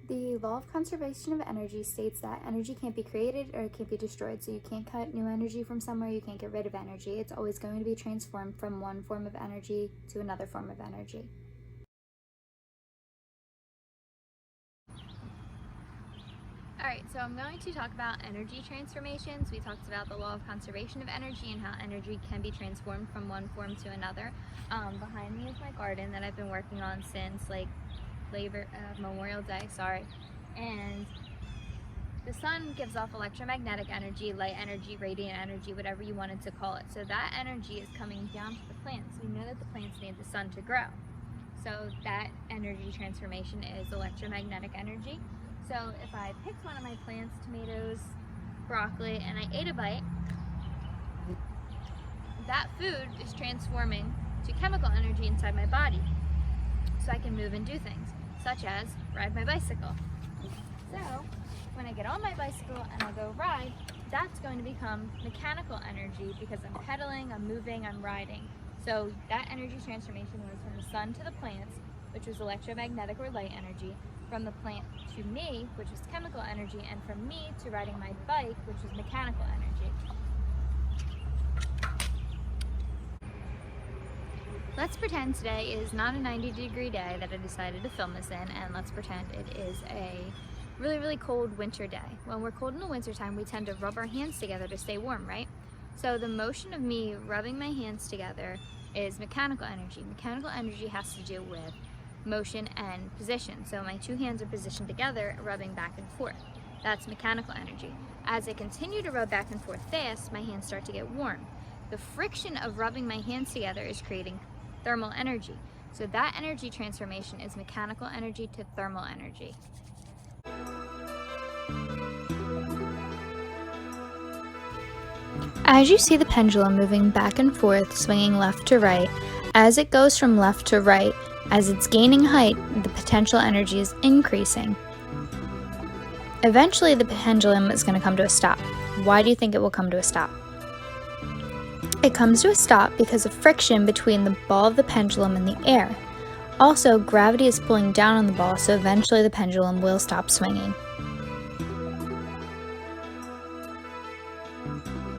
The law of conservation of energy states that energy can't be created or it can't be destroyed. So you can't cut new energy from somewhere, you can't get rid of energy. It's always going to be transformed from one form of energy to another form of energy. Alright, so I'm going to talk about energy transformations. We talked about the law of conservation of energy and how energy can be transformed from one form to another. Behind me is my garden that I've been working on since Memorial Day, and the sun gives off electromagnetic energy, light energy, radiant energy, whatever you wanted to call it. So that energy is coming down to the plants. We know that the plants need the sun to grow. So that energy transformation is electromagnetic energy. So if I picked one of my plants, tomatoes, broccoli, and I ate a bite, that food is transforming to chemical energy inside my body. So I can move and do things, such as ride my bicycle. So when I get on my bicycle and I go ride, that's going to become mechanical energy because I'm pedaling, I'm moving, I'm riding. So that energy transformation was from the sun to the plants, which was electromagnetic or light energy, from the plant to me, which was chemical energy, and from me to riding my bike, which was mechanical energy. Let's pretend today is not a 90-degree day that I decided to film this in, and let's pretend it is a really, really cold winter day. When we're cold in the winter time, we tend to rub our hands together to stay warm, right? So the motion of me rubbing my hands together is mechanical energy. Mechanical energy has to do with motion and position. So my two hands are positioned together, rubbing back and forth. That's mechanical energy. As I continue to rub back and forth fast, my hands start to get warm. The friction of rubbing my hands together is creating thermal energy. So that energy transformation is mechanical energy to thermal energy. As you see the pendulum moving back and forth, swinging left to right, as it goes from left to right, as it's gaining height, the potential energy is increasing. Eventually, the pendulum is going to come to a stop. Why do you think it will come to a stop? It comes to a stop because of friction between the ball of the pendulum and the air. Also, gravity is pulling down on the ball, so eventually the pendulum will stop swinging.